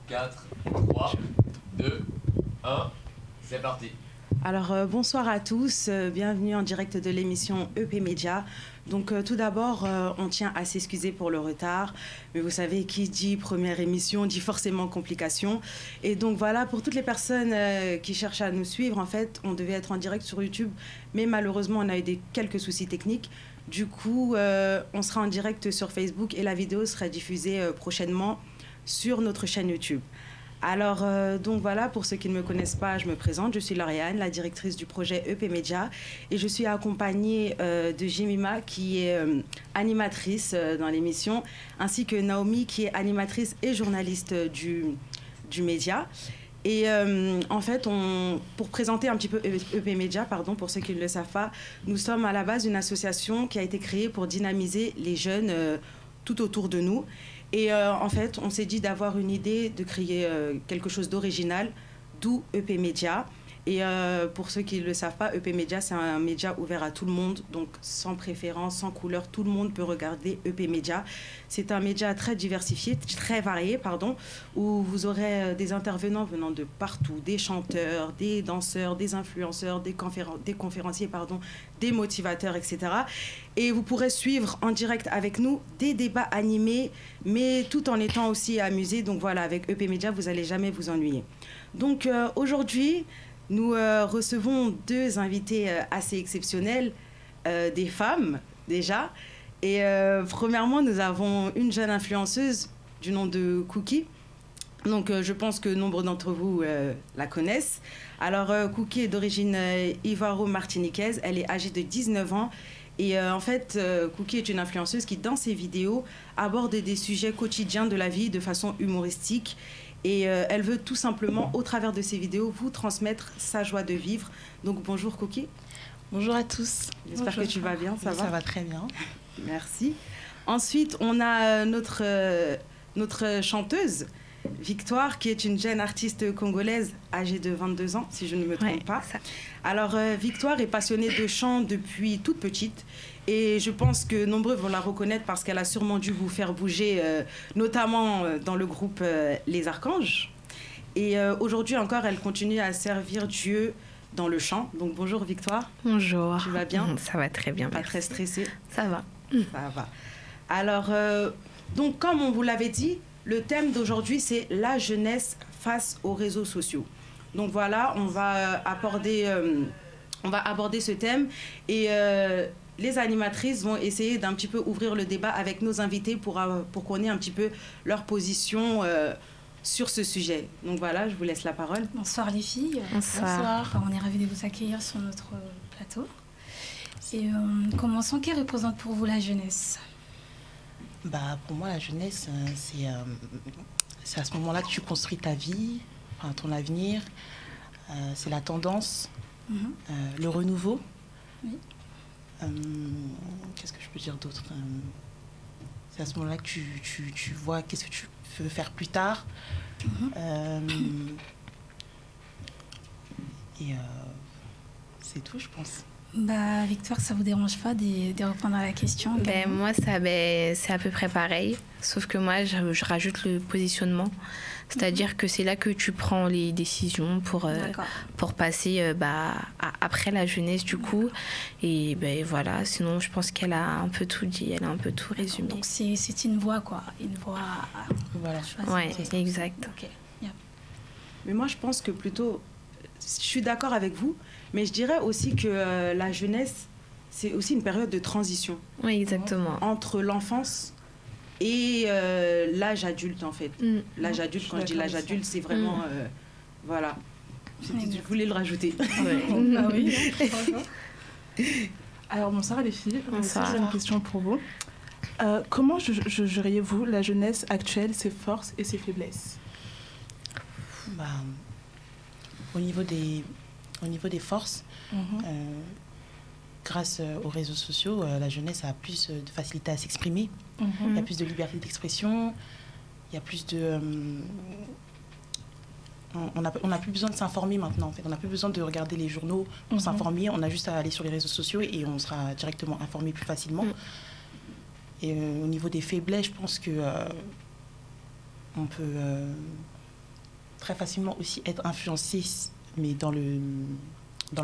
4, 3, 2, 1, c'est parti. Alors bonsoir à tous, bienvenue en direct de l'émission EP Média. Donc tout d'abord, on tient à s'excuser pour le retard, mais vous savez, qui dit première émission dit forcément complication. Et donc voilà, pour toutes les personnes qui cherchent à nous suivre, en fait, on devait être en direct sur YouTube, mais malheureusement, on a eu quelques soucis techniques. Du coup, on sera en direct sur Facebook et la vidéo sera diffusée prochainement sur notre chaîne YouTube. Alors, donc voilà, pour ceux qui ne me connaissent pas, je me présente. Je suis Lauriane, la directrice du projet EP Média. Et je suis accompagnée de Jemima, qui est animatrice dans l'émission, ainsi que Naomi, qui est animatrice et journaliste du média. Et en fait, pour présenter un petit peu EP Média, pardon, pour ceux qui ne le savent pas, nous sommes à la base une association qui a été créée pour dynamiser les jeunes tout autour de nous. Et en fait, on s'est dit d'avoir une idée de créer quelque chose d'original, d'où EP Média. Et pour ceux qui ne le savent pas, EP Média, c'est un média ouvert à tout le monde, donc sans préférence, sans couleur, tout le monde peut regarder EP Média. C'est un média très diversifié, très varié, pardon, où vous aurez des intervenants venant de partout, des chanteurs, des danseurs, des influenceurs, des conférenciers, pardon, des motivateurs, etc. Et vous pourrez suivre en direct avec nous des débats animés, mais tout en étant aussi amusé. Donc voilà, avec EP Média, vous n'allez jamais vous ennuyer. Donc aujourd'hui, nous recevons deux invités assez exceptionnels, des femmes déjà. Et premièrement, nous avons une jeune influenceuse du nom de Cookie. Donc je pense que nombre d'entre vous la connaissent. Alors Cookie est d'origine ivoiro-martiniquaise. Elle est âgée de 19 ans. Et en fait, Cookie est une influenceuse qui, dans ses vidéos, aborde des sujets quotidiens de la vie de façon humoristique. Et elle veut tout simplement, au travers de ses vidéos, vous transmettre sa joie de vivre. Donc bonjour Cookie. Bonjour à tous. J'espère que tu vas bien, ça va ? Ça va très bien. Merci. Ensuite, on a notre chanteuse, Victoire, qui est une jeune artiste congolaise âgée de 22 ans, si je ne me trompe pas. Ça. Alors, Victoire est passionnée de chant depuis toute petite. Et je pense que nombreux vont la reconnaître parce qu'elle a sûrement dû vous faire bouger, notamment dans le groupe Les Archanges. Et aujourd'hui encore, elle continue à servir Dieu dans le chant. Donc bonjour Victoire. Bonjour. Tu vas bien ? Ça va très bien. Pas très stressée ? Ça va. Ça va. Alors, donc comme on vous l'avait dit, le thème d'aujourd'hui, c'est la jeunesse face aux réseaux sociaux. Donc voilà, on va aborder ce thème et les animatrices vont essayer d'un petit peu ouvrir le débat avec nos invités pour qu'on ait un petit peu leur position sur ce sujet. Donc voilà, je vous laisse la parole. Bonsoir les filles. Bonsoir. On est ravis de vous accueillir sur notre plateau. Et commençons, qui représente pour vous la jeunesse ? Pour moi, la jeunesse, c'est à ce moment-là que tu construis ta vie, enfin, ton avenir. C'est la tendance, le renouveau. Oui. Qu'est-ce que je peux dire d'autre ? C'est à ce moment-là que tu vois qu'est-ce que tu veux faire plus tard. C'est tout, je pense. Victoire, ça vous dérange pas de répondre à la question ? Moi, c'est à peu près pareil, sauf que moi, je rajoute le positionnement. C'est-à-dire que c'est là que tu prends les décisions pour passer après la jeunesse, du coup. Et voilà, sinon, je pense qu'elle a un peu tout dit, elle a un peu tout résumé. Donc, c'est une voie, quoi. Une voie voilà. Ouais, exact. Ok. Yeah. Mais moi, je pense que plutôt, je suis d'accord avec vous, mais je dirais aussi que la jeunesse, c'est aussi une période de transition. Oui, exactement. Entre l'enfance et l'âge adulte, en fait. L'âge adulte, quand je dis l'âge adulte, c'est vraiment... voilà. Je voulais le rajouter. Oui. Alors, bonsoir les filles. Bonsoir. J'ai une question pour vous. Comment jugeriez-vous la jeunesse actuelle, ses forces et ses faiblesses ? Au niveau des forces, grâce aux réseaux sociaux, la jeunesse a plus de facilité à s'exprimer. Il y a plus de liberté d'expression. Il y a plus de... on n'a plus besoin de s'informer maintenant. En fait. On n'a plus besoin de regarder les journaux pour s'informer. On a juste à aller sur les réseaux sociaux et on sera directement informé plus facilement. Et au niveau des faiblesses, je pense que on peut très facilement aussi être influencé, mais dans le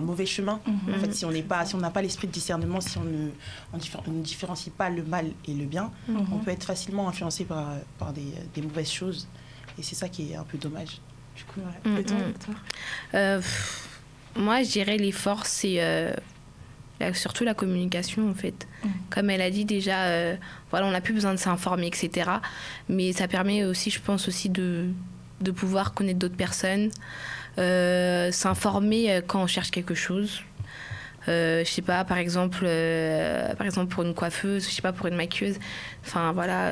mauvais chemin. En fait, si on n'a pas l'esprit de discernement, si on ne différencie pas le mal et le bien, on peut être facilement influencé par des mauvaises choses. Et c'est ça qui est un peu dommage. Du coup, Et toi, Victor? Moi, je dirais les forces, c'est surtout la communication, en fait. Comme elle a dit déjà, voilà, on n'a plus besoin de s'informer, etc. Mais ça permet aussi, je pense, aussi de pouvoir connaître d'autres personnes, s'informer quand on cherche quelque chose. Je sais pas, par exemple pour une coiffeuse, je sais pas, pour une maquilleuse. Enfin, voilà.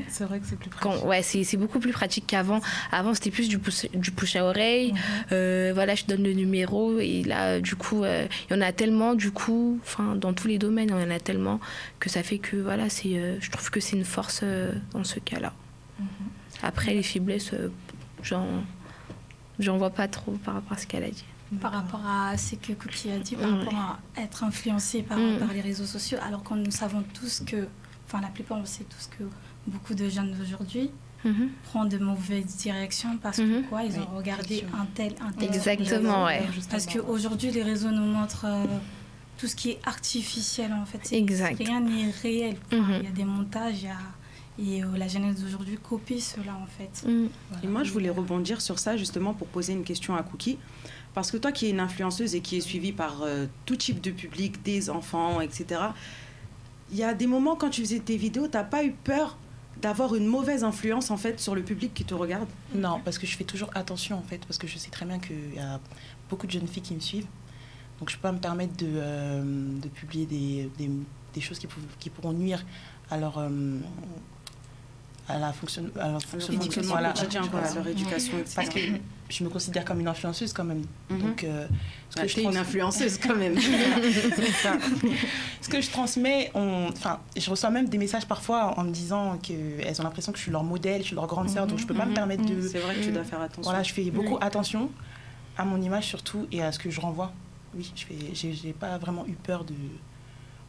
C'est vrai que c'est plus pratique. Ouais, c'est beaucoup plus pratique qu'avant. Avant, c'était plus du push à oreille. Voilà, je donne le numéro. Et là, du coup, il y en a tellement, du coup, enfin, dans tous les domaines, il y en a tellement que ça fait que, voilà, je trouve que c'est une force dans ce cas-là. Après, les faiblesses, j'en vois pas trop par rapport à ce qu'elle a dit. Par rapport à ce que Cookie a dit, par rapport à être influencé par les réseaux sociaux, alors que nous savons tous que, enfin la plupart on sait tous que beaucoup de jeunes d'aujourd'hui prennent de mauvaises directions parce que quoi, ils ont regardé un tel. Exactement, ouais. Parce qu'aujourd'hui les réseaux nous montrent tout ce qui est artificiel en fait. Exact. Rien n'est réel. Il y a des montages, et la jeunesse d'aujourd'hui copie cela en fait. Et moi je voulais rebondir sur ça justement pour poser une question à Cookie. Parce que toi qui es une influenceuse et qui est suivie par tout type de public, des enfants, etc., il y a des moments quand tu faisais tes vidéos, tu n'as pas eu peur d'avoir une mauvaise influence en fait sur le public qui te regarde? Non, parce que je fais toujours attention en fait, parce que je sais très bien qu'il y a beaucoup de jeunes filles qui me suivent. Donc je ne peux pas me permettre de publier des choses qui pourront nuire à leur... à leur fonctionnement, à leur éducation, etc. Parce que je me considère comme une influenceuse quand même. Donc, une influenceuse quand même. Ce que je transmets, je reçois même des messages parfois en me disant qu'elles ont l'impression que je suis leur modèle, je suis leur grande sœur, donc je peux pas me permettre de... C'est vrai que tu dois faire attention. Voilà, je fais beaucoup attention à mon image surtout et à ce que je renvoie. Oui, j'ai pas vraiment eu peur de...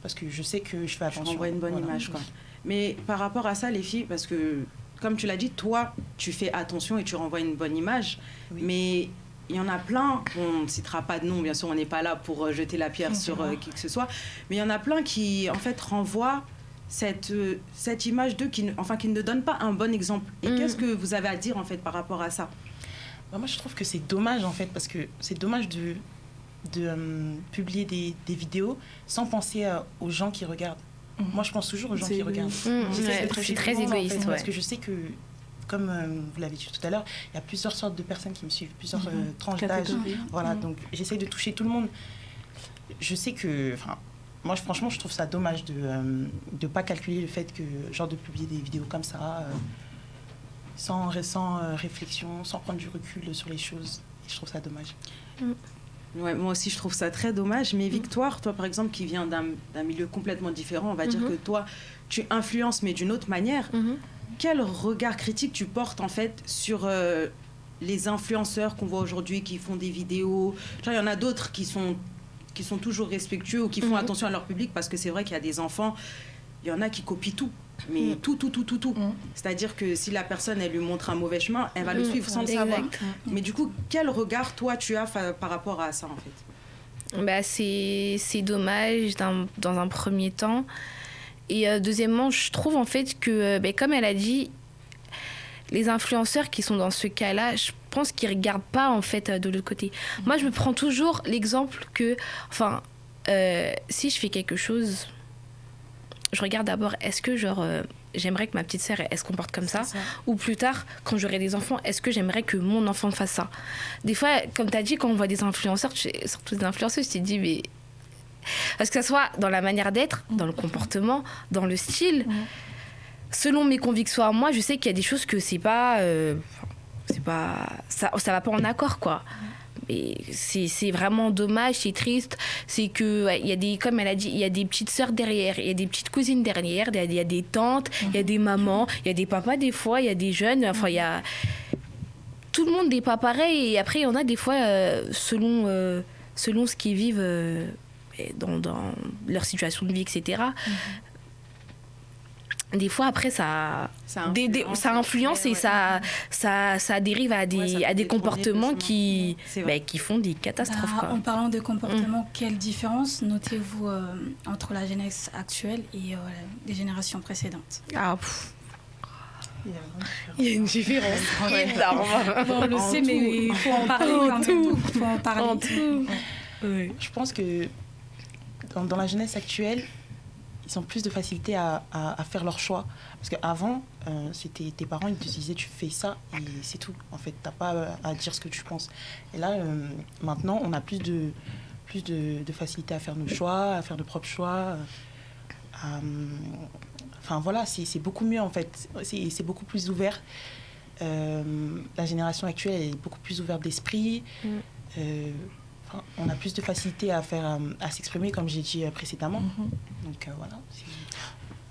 Parce que je sais que je fais attention. Je renvoie une bonne image, quoi. Mais par rapport à ça, les filles, parce que, comme tu l'as dit, toi, tu fais attention et tu renvoies une bonne image. Oui. Mais il y en a plein, on ne citera pas de nom, bien sûr, on n'est pas là pour jeter la pierre sur qui que ce soit, mais il y en a plein qui, en fait, renvoient cette image d'eux qui ne donne pas un bon exemple. Et qu'est-ce que vous avez à dire, en fait, par rapport à ça? Moi, je trouve que c'est dommage, en fait, parce que c'est dommage de publier des vidéos sans penser aux gens qui regardent. Moi, je pense toujours aux gens qui regardent. C'est très égoïste. En fait, parce que je sais que, comme vous l'avez dit tout à l'heure, il y a plusieurs sortes de personnes qui me suivent, plusieurs tranches d'âge. Voilà, donc j'essaie de toucher tout le monde. Je sais que... Moi, franchement, je trouve ça dommage de ne pas calculer le fait que, genre, de publier des vidéos comme ça, sans réflexion, sans prendre du recul sur les choses. Et je trouve ça dommage. Ouais, moi aussi, je trouve ça très dommage. Mais Victoire, toi, par exemple, qui vient d'un milieu complètement différent, on va dire que toi, tu influences, mais d'une autre manière. Quel regard critique tu portes, en fait, sur les influenceurs qu'on voit aujourd'hui, qui font des vidéos? Genre, il y en a d'autres qui sont toujours respectueux ou qui font attention à leur public, parce que c'est vrai qu'il y a des enfants, il y en a qui copient tout. Mais tout. C'est-à-dire que si la personne, elle lui montre un mauvais chemin, elle va le suivre sans le savoir. Mais du coup, quel regard, toi, tu as par rapport à ça, en fait? C'est dommage dans un premier temps. Et deuxièmement, je trouve, en fait, que, comme elle a dit, les influenceurs qui sont dans ce cas-là, je pense qu'ils ne regardent pas, en fait, de l'autre côté. Moi, je me prends toujours l'exemple que, si je fais quelque chose... Je regarde d'abord, est-ce que j'aimerais que ma petite sœur elle se comporte comme ça, ou plus tard, quand j'aurai des enfants, est-ce que j'aimerais que mon enfant fasse ça? Des fois, comme tu as dit, quand on voit des influenceurs, surtout des influenceuses, tu te dis, mais... Parce que ça soit dans la manière d'être, dans le comportement, dans le style, selon mes convictions à moi, je sais qu'il y a des choses que ça va pas en accord, quoi. Et c'est vraiment dommage, c'est triste. C'est que, il y a des, comme elle a dit, il y a des petites sœurs derrière, il y a des petites cousines derrière, il y a des tantes, il y a des mamans, il y a des papas des fois, il y a des jeunes, il y a... Tout le monde n'est pas pareil. Et après, il y en a des fois, selon ce qu'ils vivent dans leur situation de vie, etc. des fois, après, ça influence et ça dérive à des comportements qui font des catastrophes. En parlant de comportements, quelle différence notez-vous entre la jeunesse actuelle et les générations précédentes? Il y a une différence énorme. On le sait, mais il faut en parler quand même. Il faut en parler. Je pense que dans la jeunesse actuelle, ils ont plus de facilité à faire leur choix. Parce qu'avant, c'était tes parents, ils te disaient tu fais ça et c'est tout. En fait, t'as pas à dire ce que tu penses. Et là, maintenant, on a plus de facilité à faire nos choix, à faire nos propres choix. Enfin voilà, c'est beaucoup mieux en fait. C'est beaucoup plus ouvert. La génération actuelle est beaucoup plus ouverte d'esprit. On a plus de facilité à s'exprimer, comme j'ai dit précédemment. Donc voilà.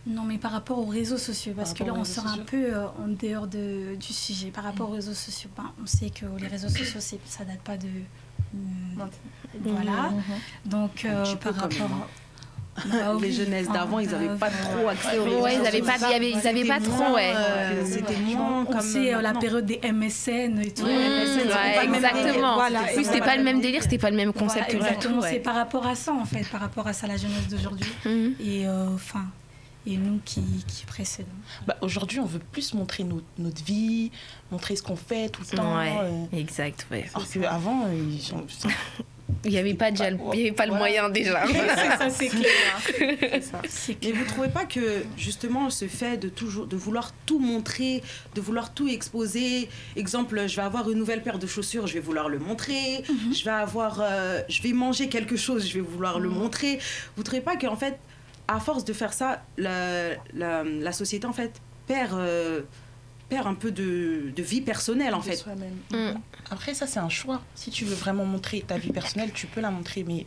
Non, mais par rapport aux réseaux sociaux, parce que là, on sort un peu en dehors du sujet. Par rapport aux réseaux sociaux, on sait que les réseaux sociaux, ça date pas de... Voilà. Donc, par rapport... les jeunesses d'avant, ils n'avaient pas trop accès aux réseaux sociaux. Ils n'avaient pas trop, c'était moins comme... C'est la période des MSN et tout. Exactement. Voilà, c'était pas le même délire, c'était pas le même concept. Exactement, c'est par rapport à ça, en fait, par rapport à ça, la jeunesse d'aujourd'hui. Et nous qui précédons. Aujourd'hui, on veut plus montrer notre vie, montrer ce qu'on fait tout le temps. Exact, Alors qu'avant, il n'y avait pas le moyen déjà. Ça, c'est clair. Mais vous ne trouvez pas que justement ce fait de vouloir tout montrer, de vouloir tout exposer, exemple, je vais avoir une nouvelle paire de chaussures, je vais vouloir le montrer, je vais manger quelque chose, je vais vouloir le montrer. Vous ne trouvez pas qu'en fait, à force de faire ça, la société en fait perd un peu de vie personnelle en fait. Après ça c'est un choix. Si tu veux vraiment montrer ta vie personnelle, tu peux la montrer, mais il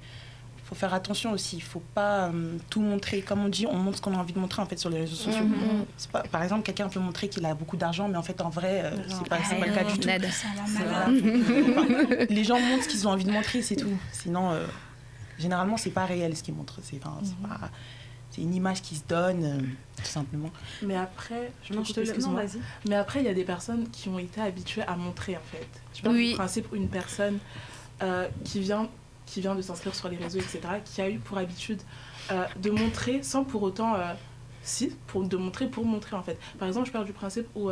faut faire attention aussi. Il faut pas tout montrer. Comme on dit, on montre ce qu'on a envie de montrer en fait sur les réseaux sociaux. C'est pas, par exemple, quelqu'un peut montrer qu'il a beaucoup d'argent, mais en fait en vrai c'est pas le cas du tout. Les gens montrent ce qu'ils ont envie de montrer, c'est tout. Sinon généralement c'est pas réel ce qu'ils montrent. C'est une image qui se donne, tout simplement. Mais après, vas-y. Mais après, il y a des personnes qui ont été habituées à montrer, en fait. Je pense du principe une personne qui vient de s'inscrire sur les réseaux, etc., qui a eu pour habitude de montrer sans pour autant... de montrer pour montrer, en fait. Par exemple, je pars du principe où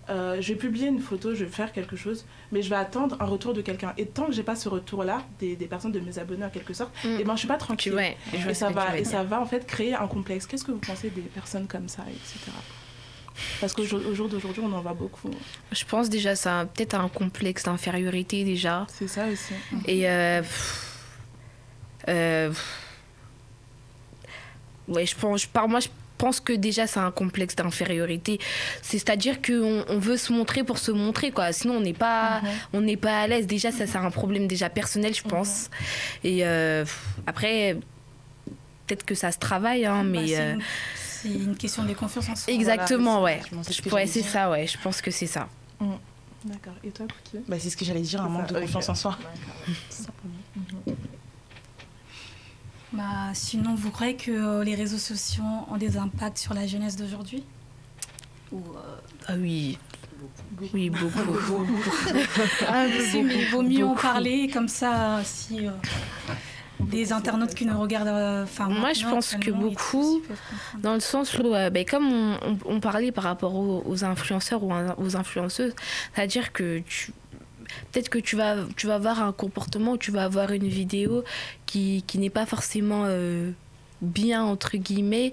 je vais publier une photo, je vais faire quelque chose, mais je vais attendre un retour de quelqu'un. Et tant que j'ai pas ce retour-là, des personnes de mes abonnés en quelque sorte, et je suis pas tranquille. Et ça va en fait créer un complexe. Qu'est-ce que vous pensez des personnes comme ça, etc. Parce qu'au jour d'aujourd'hui, on en voit beaucoup. Je pense déjà ça peut-être un complexe d'infériorité déjà. C'est ça aussi. Et je pense que déjà c'est un complexe d'infériorité, c'est-à-dire qu'on veut se montrer pour se montrer quoi, sinon on n'est pas à l'aise. Déjà ça c'est un problème déjà personnel je pense. Et après peut-être que ça se travaille mais c'est une question de confiance en soi. Exactement, voilà, c'est ça, je pense que c'est ça. D'accord. Et toi, Cookie ? C'est ce que j'allais dire, un manque de confiance en soi. Sinon, vous croyez que les réseaux sociaux ont des impacts sur la jeunesse d'aujourd'hui ? Ah oui. Oui, beaucoup. Il vaut mieux en parler, comme ça, si des internautes qui nous regardent... Moi, je pense que beaucoup, dans le sens où, comme on parlait par rapport aux influenceurs ou aux influenceuses, c'est-à-dire que peut-être que tu vas avoir un comportement, tu vas avoir une vidéo qui n'est pas forcément bien, entre guillemets,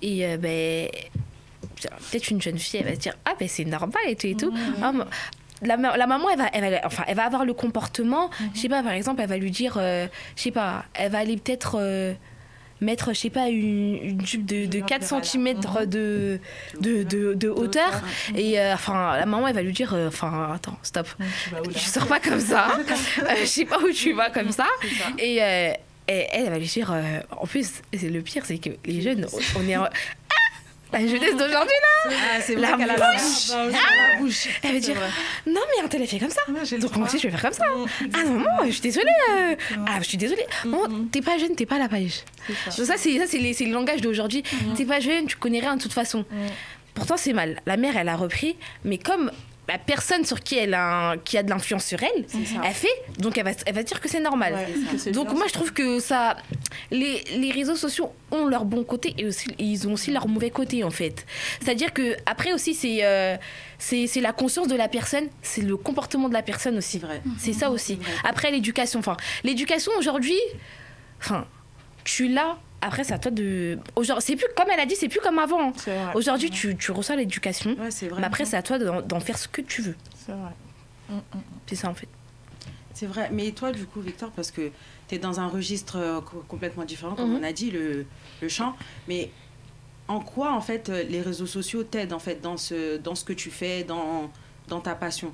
et peut-être une jeune fille, elle va se dire « Ah, c'est normal et tout. La maman, elle va avoir le comportement, je sais pas, par exemple, elle va lui dire, je sais pas, elle va aller peut-être... mettre, je sais pas, une jupe de 4 cm de hauteur. Et la maman, elle va lui dire, attends, stop. Tu sors pas comme ça. Je sais pas où tu vas comme ça. Et elle va lui dire, en plus, le pire, c'est que les jeunes, on est La jeunesse d'aujourd'hui, là. C'est vrai qu'elle a la bouche. Elle veut dire, non, mais un tel, elle fait comme ça. Donc moi aussi, je vais faire comme ça. Ah non, je suis désolée. Ah, je suis désolée. Bon, t'es pas jeune, t'es pas à la page. Ça, c'est le langage d'aujourd'hui. T'es pas jeune, tu connais rien de toute façon. Pourtant, c'est mal. La mère, elle a repris, mais comme la personne sur qui qui a de l'influence sur elle, elle fait, donc elle va dire que c'est normal. Donc moi, je trouve que ça, les réseaux sociaux ont leur bon côté et aussi, ils ont aussi leur mauvais côté, en fait. C'est-à-dire que après aussi, c'est la conscience de la personne, c'est le comportement de la personne aussi. C'est ça aussi. Après, l'éducation. L'éducation aujourd'hui, tu l'as. Après, c'est à toi de... C'est plus, comme elle a dit, c'est plus comme avant. Aujourd'hui, tu reçois l'éducation. Mais après, c'est à toi d'en faire ce que tu veux. C'est vrai. C'est ça, en fait. C'est vrai. Mais toi, du coup, Victor, parce que tu es dans un registre complètement différent, comme on a dit, le chant. Mais en quoi, en fait, les réseaux sociaux t'aident, en fait, dans ce que tu fais, dans ta passion,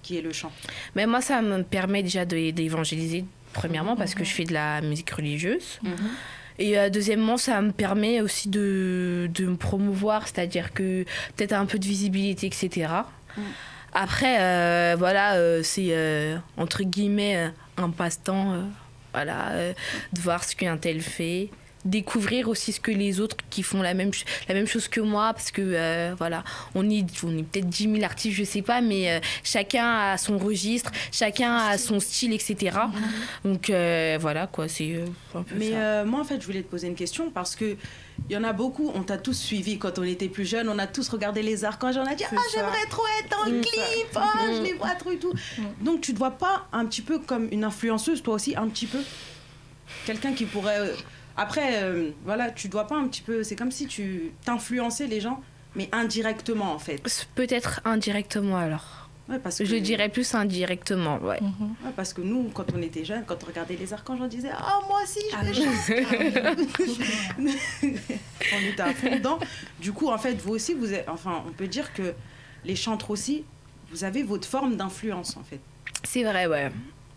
qui est le chant? Mais moi, ça me permet déjà d'évangéliser, premièrement, parce que je fais de la musique religieuse. Et deuxièmement, ça me permet aussi de me promouvoir, c'est-à-dire que peut-être un peu de visibilité, etc. Après, c'est entre guillemets un passe-temps, de voir ce qu'un tel fait, découvrir aussi ce que les autres qui font la même chose que moi, parce que on est peut-être 10 000 artistes, je sais pas, mais chacun a son registre, chacun a son style, etc. Donc voilà quoi, c'est un peu ça. Moi en fait je voulais te poser une question parce que il y en a beaucoup, on t'a tous suivi quand on était plus jeunes, on a tous regardé les archanges, on a dit j'aimerais trop être dans le clip, je les vois trop et tout. Donc tu te vois pas un petit peu comme une influenceuse, toi aussi un petit peu, quelqu'un qui pourrait après, tu dois pas un petit peu... C'est comme si tu t'influençais les gens, mais indirectement, en fait. Peut-être indirectement, alors. Ouais, parce que... Je dirais plus indirectement, ouais. Parce que nous, quand on était jeunes, quand on regardait les archanges, on disait « Oh, moi aussi, je vais chanter !» On était à fond dedans. Du coup, en fait, vous aussi, on peut dire que les chantres aussi, vous avez votre forme d'influence, en fait. C'est vrai, ouais.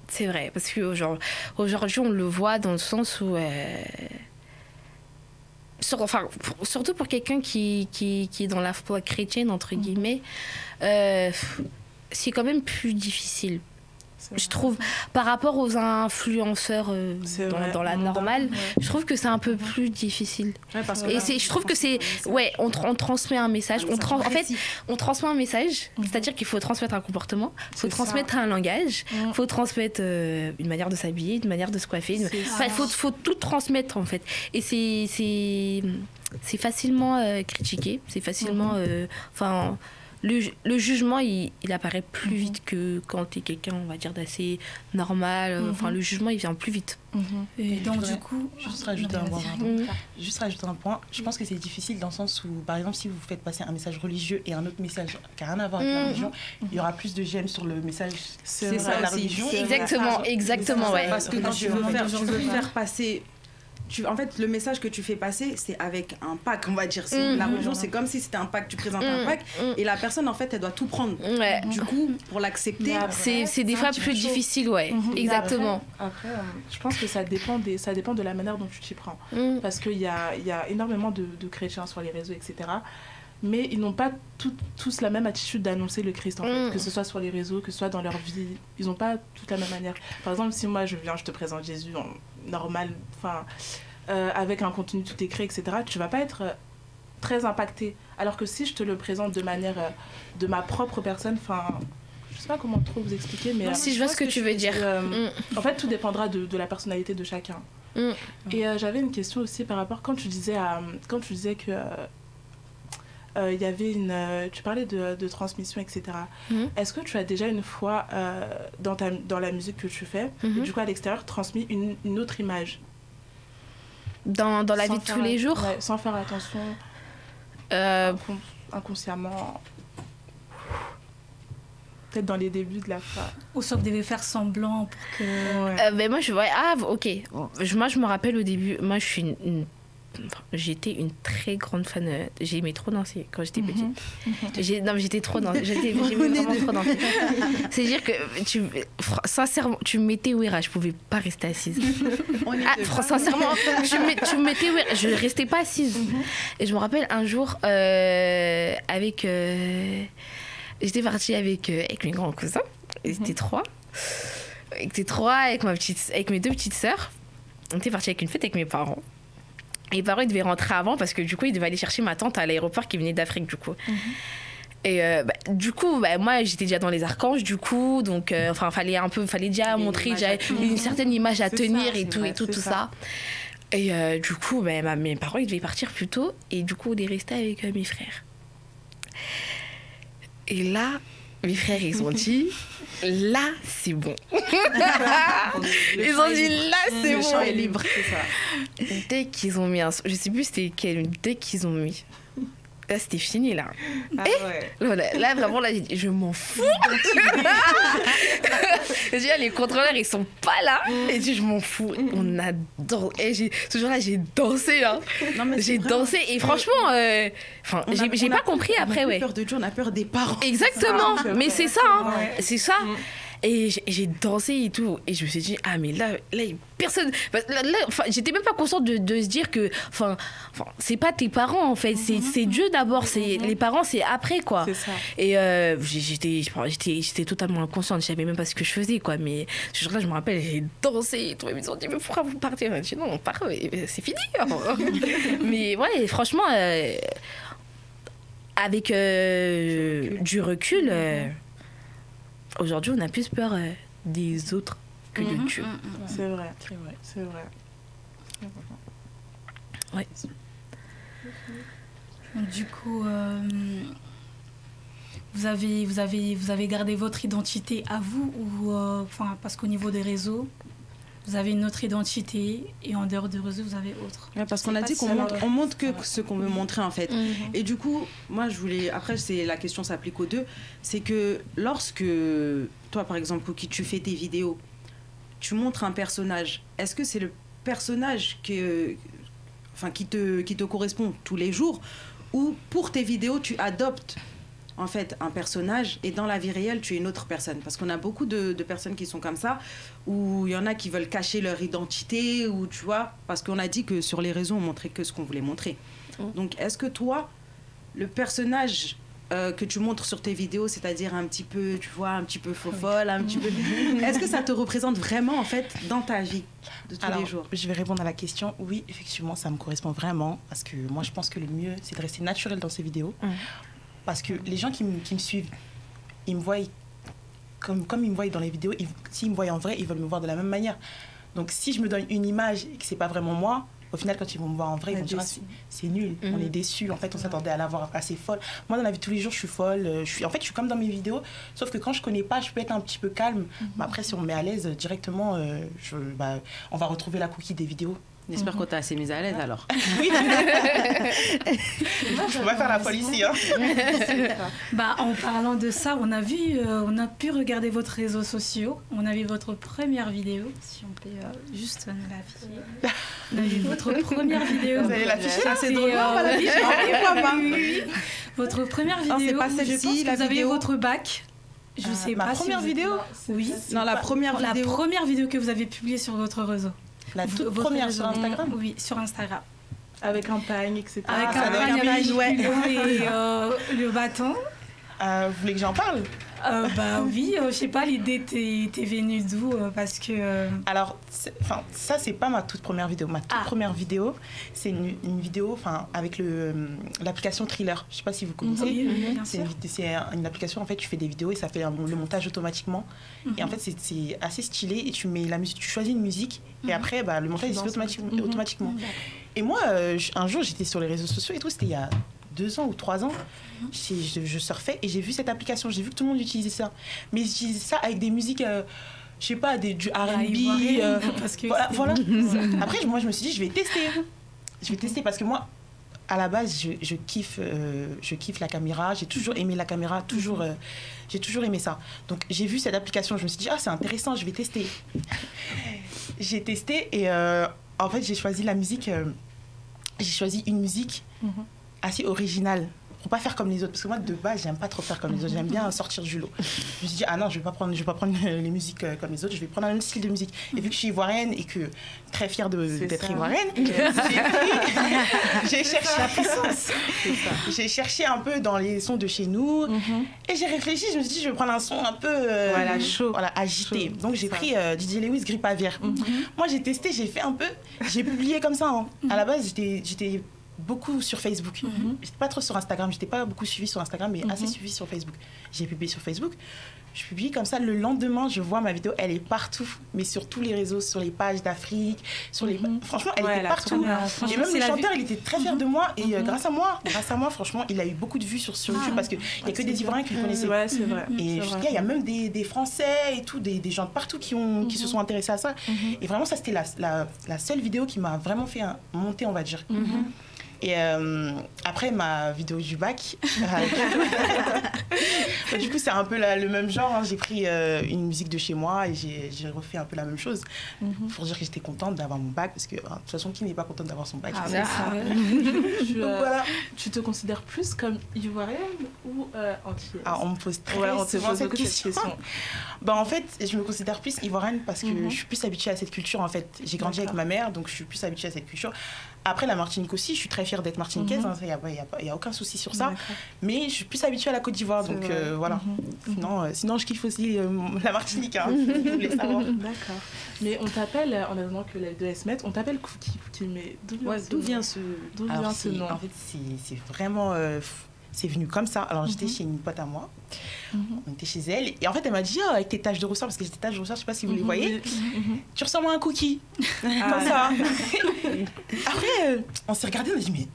C'est vrai, parce qu'aujourd'hui, on le voit dans le sens où... surtout pour quelqu'un qui est dans la foi chrétienne, entre guillemets, c'est quand même plus difficile. Je trouve, par rapport aux influenceurs dans la normale, je trouve que c'est un peu plus difficile. Et je trouve que c'est... on transmet un message. En fait, on transmet un message, c'est-à-dire qu'il faut transmettre un comportement, il faut transmettre un langage, il faut transmettre une manière de s'habiller, une manière de se coiffer. Il faut tout transmettre, en fait. Et c'est facilement critiqué, c'est facilement... Le jugement, il apparaît plus vite que quand tu es quelqu'un, on va dire, d'assez normal. Le jugement, il vient plus vite. Et donc, du coup... Juste rajouter un point. Je pense que c'est difficile dans le sens où, par exemple, si vous faites passer un message religieux et un autre message qui n'a rien à voir avec la religion, il y aura plus de j'aime sur le message c'est ça, la religion. Exactement, ouais. Parce que quand tu veux faire passer... En fait, le message que tu fais passer, c'est avec un pack, on va dire. La religion, c'est comme si c'était un pack, tu présentes un pack, et la personne, en fait, elle doit tout prendre. Du coup, pour l'accepter, c'est des fois plus difficile, exactement. Après, je pense que ça dépend de la manière dont tu t'y prends. Parce qu'il y a énormément de chrétiens sur les réseaux, etc. Mais ils n'ont pas tous la même attitude d'annoncer le Christ, en fait. Que ce soit sur les réseaux, que ce soit dans leur vie. Ils n'ont pas toute la même manière. Par exemple, si moi, je te présente Jésus normal, avec un contenu tout écrit, etc., tu vas pas être très impacté. Alors que si je te le présente de manière de ma propre personne, je sais pas comment trop vous expliquer, mais si je vois ce que tu veux dire. En fait, tout dépendra de la personnalité de chacun. Et j'avais une question aussi par rapport quand tu disais que il y avait tu parlais de transmission, etc. Est-ce que tu as déjà une fois dans la musique que tu fais, et du coup à l'extérieur, transmis une autre image dans la vie de tous les jours, sans faire attention, inconsciemment, peut-être dans les débuts de la fois, ou sauf devait faire semblant pour que moi je me rappelle au début, moi je suis une j'étais une très grande fan. J'aimais trop danser quand j'étais petite. J'étais trop j'aimais vraiment trop danser. C'est-à-dire que, sincèrement, tu me mettais Ouira, je pouvais pas rester assise. Sincèrement, tu me mettais Ouira, je restais pas assise. Et je me rappelle un jour, j'étais partie avec mes grands cousins. Ils étaient trois. Avec mes 2 petites sœurs. On était partis avec une fête avec mes parents. Et mes parents, ils devaient rentrer avant parce que du coup, ils devaient aller chercher ma tante à l'aéroport qui venait d'Afrique, du coup. Et du coup, moi, j'étais déjà dans les archanges, du coup. Donc, fallait déjà montrer une certaine image à tenir et tout ça. Et du coup, mes parents, ils devaient partir plus tôt. Et du coup, on est resté avec mes frères. Et là, mes frères, ils ont dit, là, c'est bon. Ils ont dit, là, c'est bon. Le champ est libre, c'est ça. Dès qu'ils ont mis je sais plus c'était quel, dès qu'ils ont mis. Là, c'était fini, là. Là, vraiment, là, je m'en fous. Les contrôleurs, ils sont pas là. Et je m'en fous. On a dansé. Ce jour-là, j'ai dansé. J'ai dansé. Et franchement, j'ai pas compris après. On a peur de Dieu, on a peur des parents. Exactement. Mais c'est ça. C'est ça. Et j'ai dansé et tout. Et je me suis dit, mais là personne. Là, j'étais même pas consciente de se dire que. C'est pas tes parents, en fait. C'est Dieu d'abord. Les parents, c'est après, quoi. C'est ça. Et j'étais totalement inconsciente. Je savais même pas ce que je faisais, quoi. Mais ce jour-là, je me rappelle, j'ai dansé et tout. Ils m'ont dit, mais pourquoi vous partez? J'ai dit, non, on part, c'est fini. Mais ouais, franchement, avec du recul. Aujourd'hui, on a plus peur des autres que de Dieu. C'est vrai. Ouais. Du coup, vous avez gardé votre identité à vous ou parce qu'au niveau des réseaux, vous avez une autre identité et en dehors des réseaux, vous avez autre. Ouais, parce qu'on a dit qu'on montre que ce qu'on veut montrer, en fait. Et du coup, moi, après, la question s'applique aux deux, c'est que lorsque toi, par exemple, Cookie, tu fais tes vidéos, tu montres un personnage, est-ce que c'est le personnage qui te correspond tous les jours, ou pour tes vidéos, tu adoptes en fait un personnage et dans la vie réelle tu es une autre personne? Parce qu'on a beaucoup de personnes qui sont comme ça, où il y en a qui veulent cacher leur identité, ou tu vois, parce qu'on a dit que sur les réseaux on montrait que ce qu'on voulait montrer. Donc est-ce que toi, le personnage que tu montres sur tes vidéos, c'est-à-dire un petit peu, tu vois, un petit peu faux-folle, un petit peu, est-ce que ça te représente vraiment en fait dans ta vie de tous les jours? Je vais répondre à la question. Oui, effectivement, ça me correspond vraiment, parce que moi je pense que le mieux c'est de rester naturel dans ces vidéos. Parce que les gens qui me suivent, ils me voient comme ils me voient dans les vidéos. S'ils me voient en vrai, ils veulent me voir de la même manière. Donc si je me donne une image et que c'est pas vraiment moi, au final, quand ils vont me voir en vrai, ils vont dire c'est nul, on est déçus. En fait, on s'attendait à la voir assez folle. Moi, dans la vie de tous les jours, je suis folle. Je suis comme dans mes vidéos, sauf que quand je connais pas, je peux être un petit peu calme. Mais après, si on me met à l'aise directement, on va retrouver la Cookie des vidéos. J'espère qu'on t'a assez mise à l'aise alors. Oui. Je vais faire la folle ici. En parlant de ça, on a pu regarder votre réseaux sociaux. On a vu votre première vidéo. Si on peut juste nous l'afficher. On a vu votre première vidéo. Vous allez l'afficher? C'est drôle, on va l'afficher. Oui. Votre première vidéo. C'est pas celle-ci, vous avez votre bac. Je sais pas. Ma première vidéo? Oui. Non, la première vidéo. La première vidéo que vous avez publiée sur votre réseau. La toute première sur Instagram? Oui, sur Instagram. Avec un pagne, etc. Avec un pagne, et le bâton. Vous voulez que j'en parle? Oui, je sais pas, l'idée t'es venue d'où? Parce que... Alors, ça, c'est pas ma toute première vidéo. Ma toute première vidéo, c'est une vidéo avec l'application Thriller. Je sais pas si vous connaissez. Oui, c'est une application, en fait, tu fais des vidéos et ça fait le montage automatiquement. Et en fait, c'est assez stylé et tu mets la musique, tu choisis une musique et après, le montage il se fait automatiquement. Et moi, un jour, j'étais sur les réseaux sociaux et tout, c'était il y a 2 ans ou 3 ans, je surfais et j'ai vu cette application, j'ai vu que tout le monde utilisait ça. Mais j'utilisais ça avec des musiques, je sais pas, du R&B. Voilà. Après, moi, je me suis dit, je vais tester parce que moi, à la base, je kiffe la caméra. J'ai toujours aimé la caméra, j'ai toujours aimé ça. Donc, j'ai vu cette application, je me suis dit, c'est intéressant, je vais tester. J'ai testé et en fait, j'ai choisi la musique... j'ai choisi une musique assez originale. Pour pas faire comme les autres, parce que moi de base j'aime pas trop faire comme les autres, j'aime bien sortir du lot. Je me suis dit ah non, je vais pas prendre les musiques comme les autres, je vais prendre un même style de musique. Et vu que je suis ivoirienne et que très fière d'être ivoirienne, j'ai cherché un peu dans les sons de chez nous et j'ai réfléchi, je me suis dit je vais prendre un son un peu chaud, agité. Donc j'ai pris DJ Lewis Grippe Aviaire. Moi j'ai testé, j'ai fait un peu, j'ai publié comme ça. À la base j'étais beaucoup sur Facebook. J'étais pas trop sur Instagram, j'étais pas beaucoup suivie sur Instagram, mais assez suivie sur Facebook. J'ai publié sur Facebook, je publie comme ça, le lendemain, je vois ma vidéo, elle est partout, mais sur tous les réseaux, sur les pages d'Afrique, sur les... Franchement, elle était partout. Et même le chanteur, il était très fier de moi, et grâce à moi, franchement, il a eu beaucoup de vues sur YouTube, parce qu'il y a que des Ivoiriens qui le connaissaient. Ouais, c'est vrai. Et il y a même des Français et tout, des gens de partout qui se sont intéressés à ça. Et vraiment, ça, c'était la seule vidéo qui m'a vraiment fait monter, on va dire. Et après ma vidéo du bac, du coup c'est un peu le même genre, j'ai pris une musique de chez moi et j'ai refait un peu la même chose pour dire que j'étais contente d'avoir mon bac, parce que de toute façon qui n'est pas contente d'avoir son bac. Donc voilà. Tu te considères plus comme ivoirienne ou antillaise? On me pose très souvent cette question. En fait je me considère plus ivoirienne parce que je suis plus habituée à cette culture en fait. J'ai grandi avec ma mère, donc je suis plus habituée à cette culture. Après la Martinique aussi, je suis très fière d'être martiniquaise, il n'y a aucun souci sur ça. Mais je suis plus habituée à la Côte d'Ivoire, donc voilà. Sinon, je kiffe aussi la Martinique, vous voulez savoir. D'accord. Mais on t'appelle, en attendant que la vidéo se mette, on t'appelle Cookie. Mais d'où vient ce nom? En fait, c'est vraiment... c'est venu comme ça. Alors, j'étais chez une pote à moi. On était chez elle. Et en fait, elle m'a dit, avec tes taches de ressort, parce que j'ai des taches de ressort, je ne sais pas si vous les voyez, tu ressembles à un cookie. Comme ça. Après, on s'est regardé, on a dit, mais...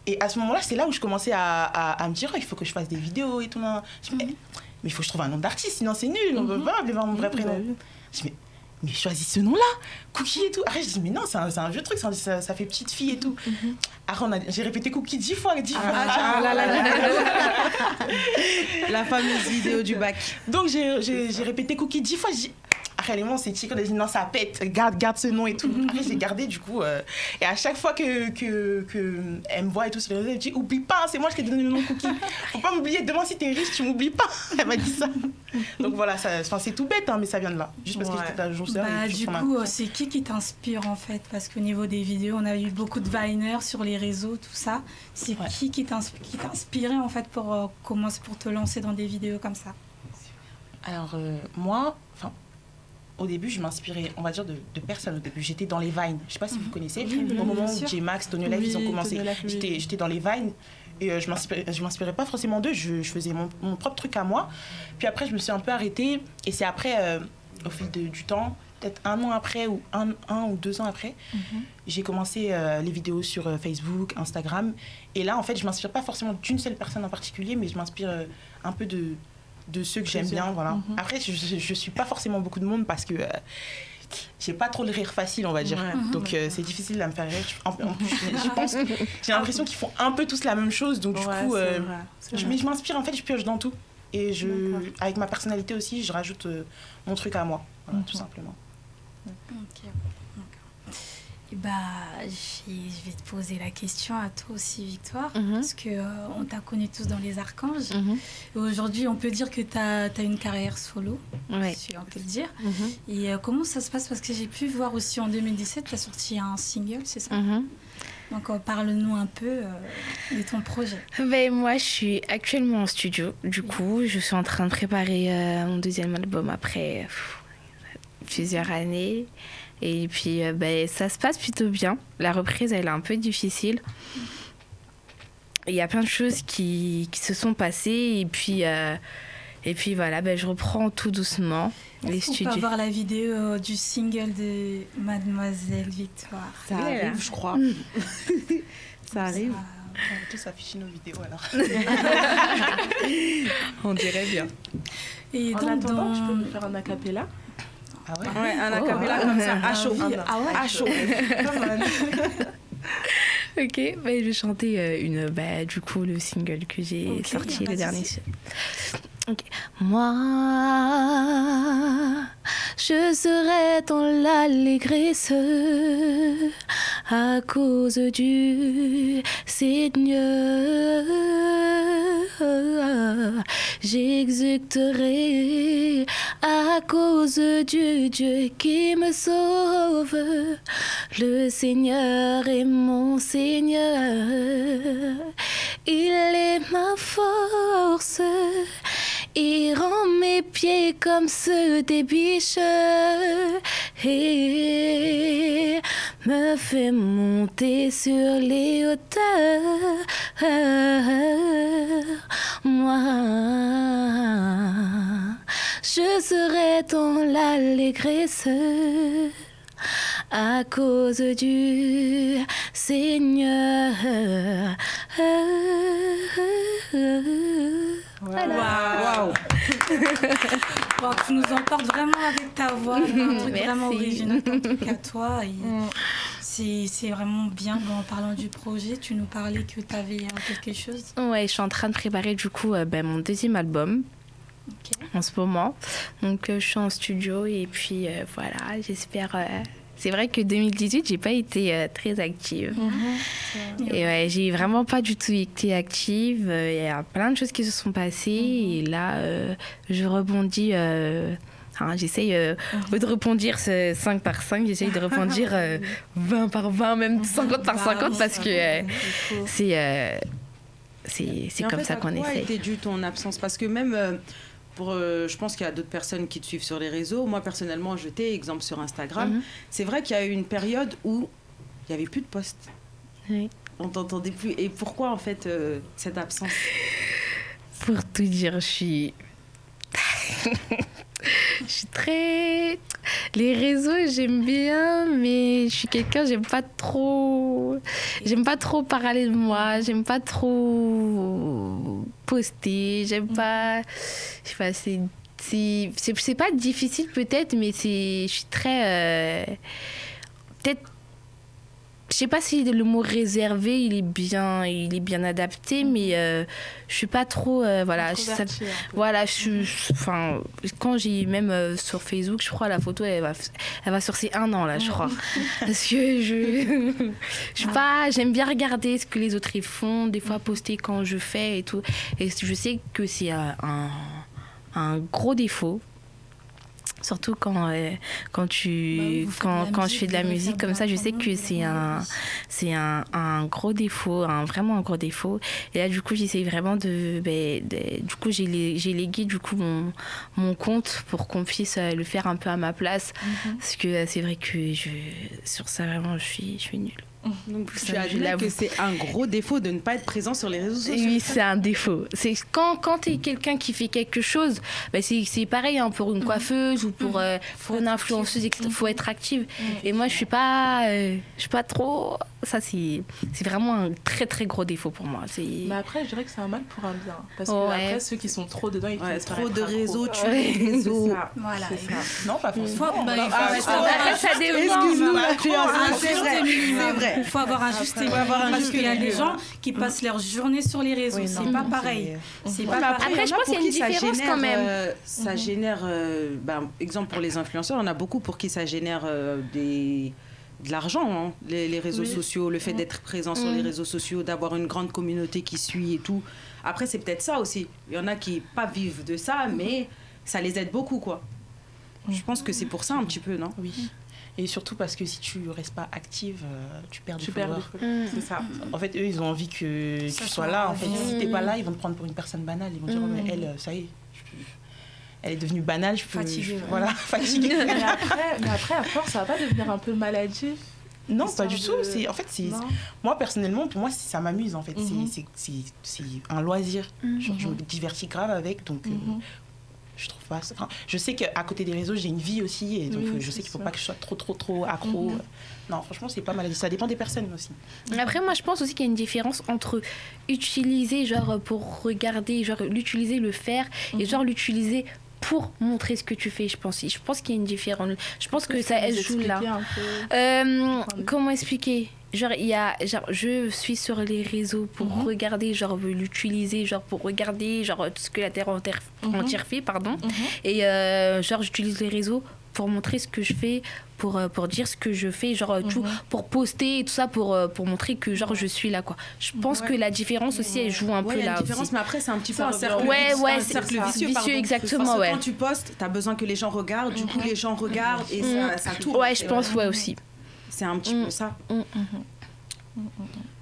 Et à ce moment-là, c'est là où je commençais à me dire, il faut que je fasse des vidéos et tout. Je dis, mais il faut que je trouve un nom d'artiste, sinon c'est nul. On ne peut pas appeler mon vrai prénom. Je dis, mais choisis ce nom-là, Cookie et tout. Après, je dis, mais non, c'est un vieux truc, ça fait petite fille et tout. Après, j'ai répété Cookie 10 fois. La fameuse vidéo du bac. Donc, j'ai répété Cookie 10 fois. Je dis, réellement, c'est chic. On a dit, non, ça pète, garde ce nom et tout. Après, j'ai gardé, du coup. Et à chaque fois que elle me voit et tout sur les réseaux, elle me dit, oublie pas, c'est moi qui t'ai donné le nom Cookie. Faut pas m'oublier, demain, si t'es riche, tu m'oublies pas. Elle m'a dit ça. Donc voilà, c'est tout bête, mais ça vient de là. Juste parce que j'étais à jour. Du coup, c'est qui t'inspire en fait? Parce qu'au niveau des vidéos, on a eu beaucoup de Viners sur les réseaux, tout ça. C'est qui t'inspirait en fait pour commencer, pour te lancer dans des vidéos comme ça? Alors, moi, au début, je m'inspirais, on va dire, de personnes. Au début, j'étais dans les Vines. Je sais pas si vous connaissez. Au moment où J-Max, Tony Life, ils ont commencé, j'étais dans les Vines. Et je m'inspirais pas forcément d'eux. Je faisais mon propre truc à moi. Puis après, je me suis un peu arrêtée. Et c'est après, au fil du temps, peut-être un an après ou un ou 2 ans après, j'ai commencé les vidéos sur Facebook, Instagram. Et là, en fait, je m'inspire pas forcément d'une seule personne en particulier, mais je m'inspire un peu de ceux que j'aime bien, voilà. Après, je suis pas forcément beaucoup de monde parce que j'ai pas trop le rire facile, on va dire. Donc c'est difficile à me faire rire. En plus, je pense que j'ai l'impression qu'ils font un peu tous la même chose, donc du coup, mais je m'inspire, en fait, je pioche dans tout. Et avec ma personnalité aussi, je rajoute mon truc à moi, voilà, tout simplement. Ok. Et je vais te poser la question à toi aussi, Victoire, parce qu'on t'a connu tous dans les Archanges. Et aujourd'hui, on peut dire que tu as une carrière solo, si on peut le dire. Et comment ça se passe? Parce que j'ai pu voir aussi en 2017, tu as sorti un single, c'est ça? Donc, parle-nous un peu de ton projet. Moi, je suis actuellement en studio. Du coup, je suis en train de préparer mon 2e album après plusieurs années. Et puis, ça se passe plutôt bien. La reprise, elle est un peu difficile. Il y a plein de choses qui se sont passées. Et puis voilà, je reprends tout doucement les studios. On peut voir la vidéo du single de Mademoiselle Victoire. Ça arrive, je crois. Ça arrive. On va tous afficher nos vidéos, alors. On dirait bien. Et en attendant, tu peux me faire un acapella? Ah ouais? Ouais, un acapella comme ça, à chaud. À chaud. Ok, je vais chanter du coup, le single que j'ai sorti, le dernier. Okay. Moi, je serai dans l'allégresse, à cause du Seigneur. J'exulterai à cause du Dieu qui me sauve. Le Seigneur est mon Seigneur. Il est ma force. Il rend mes pieds comme ceux des biches et me fait monter sur les hauteurs. Moi, je serai dans l'allégresse à cause du Seigneur. Wow. Bon, tu nous emportes vraiment avec ta voix, un truc vraiment original, un truc à toi. Et c'est vraiment bien. Bon, en parlant du projet, tu nous parlais que tu avais quelque chose. Ouais, je suis en train de préparer du coup mon deuxième album. En ce moment. Donc, je suis en studio et puis voilà, j'espère. C'est vrai que 2018, j'ai pas été très active. Et ouais, j'ai vraiment pas du tout été active. Il y a plein de choses qui se sont passées et là, je rebondis. J'essaye de rebondir 5 par 5, j'essaye de rebondir 20 par 20, même 50 par 50 parce que c'est comme ça qu'on essaye. Pourquoi a été due ton absence? Parce que même... je pense qu'il y a d'autres personnes qui te suivent sur les réseaux. Moi, personnellement, je t'ai, exemple sur Instagram. C'est vrai qu'il y a eu une période où il n'y avait plus de posts. Oui. On t'entendait plus. Et pourquoi, en fait, cette absence? Pour tout dire, je suis très... Les réseaux, j'aime bien, mais je suis quelqu'un, j'aime pas trop parler de moi, j'aime pas trop poster, j'aime pas... Je sais pas, c'est pas difficile peut-être, mais je suis très... peut-être... Je sais pas si le mot réservé, il est bien adapté, mais je suis pas trop, voilà. Voilà, enfin, quand j'ai même sur Facebook, je crois la photo, elle va sur ses 1 an là, je crois, parce que je suis pas, j'aime bien regarder ce que les autres ils font, des fois poster quand je fais et tout, et je sais que c'est un gros défaut. Surtout quand je fais de la musique comme ça, je sais que c'est un gros défaut, vraiment un gros défaut. Et là, du coup, j'essaye vraiment du coup, j'ai légué du coup mon compte pour qu'on puisse le faire un peu à ma place. Parce que c'est vrai que sur ça, vraiment, je suis nulle. Donc, tu admets que c'est un gros défaut de ne pas être présent sur les réseaux sociaux. Oui, c'est un défaut. C'est quand tu es quelqu'un qui fait quelque chose, c'est pareil pour une coiffeuse ou pour une influenceuse, il faut être active. Et moi, je suis pas trop... Ça, c'est vraiment un très, très gros défaut pour moi. Mais après, je dirais que c'est un mal pour un bien. Parce que après, ceux qui sont trop dedans, ils finissent trop de réseaux, tu les réseaux. Voilà. Non, pas forcément. Ça dépend. Excuse-nous, c'est vrai. Il faut avoir un juste milieu parce qu'il y a des gens qui passent leur journée sur les réseaux. C'est pas parein. Après, je pense qu'il y a une différence quand même. Ça génère, exemple pour les influenceurs, on a beaucoup pour qui ça génère de l'argent, les réseaux sociaux, le fait d'être présent sur les réseaux sociaux, d'avoir une grande communauté qui suit et tout. Après, c'est peut-être ça aussi. Il y en a qui pas vivent de ça, mais ça les aide beaucoup, quoi. Je pense que c'est pour ça un petit peu, non? Oui. Et surtout parce que si tu restes pas active, tu perds des followers. C'est ça. En fait, eux, ils ont envie que tu sois là. En fait, si t'es pas là, ils vont te prendre pour une personne banale. Ils vont dire, mais elle, ça y est, elle est devenue banale. Fatiguée. Voilà, fatiguée. Mais après, à force, ça va pas devenir un peu maladif? Non, pas du tout. En fait, moi, personnellement, pour moi, ça m'amuse. En fait, c'est un loisir. Je me divertis grave avec, donc... Je trouve pas. Enfin, je sais qu'à côté des réseaux, j'ai une vie aussi, et donc je sais qu'il faut pas que je sois trop accro. Non, franchement, c'est pas mal. Ça dépend des personnes aussi. Après, moi, je pense aussi qu'il y a une différence entre utiliser pour regarder, l'utiliser, le faire, et l'utiliser pour montrer ce que tu fais. Je pense qu'il y a une différence. Je pense que ça joue là. Comment expliquer? Je suis sur les réseaux pour regarder, l'utiliser, pour regarder, tout ce que la Terre entière fait, pardon. Et, j'utilise les réseaux pour montrer ce que je fais, pour dire ce que je fais, genre tout, pour poster et tout ça, pour montrer que genre je suis là, quoi. Je pense que la différence aussi, elle joue un peu là. Il y a une différence, aussi. Mais après, c'est un petit peu un cercle vicieux, exactement, Quand tu postes, tu as besoin que les gens regardent, du coup, les gens regardent et ça tourne. Ouais, je pense, aussi. C'est un petit peu ça.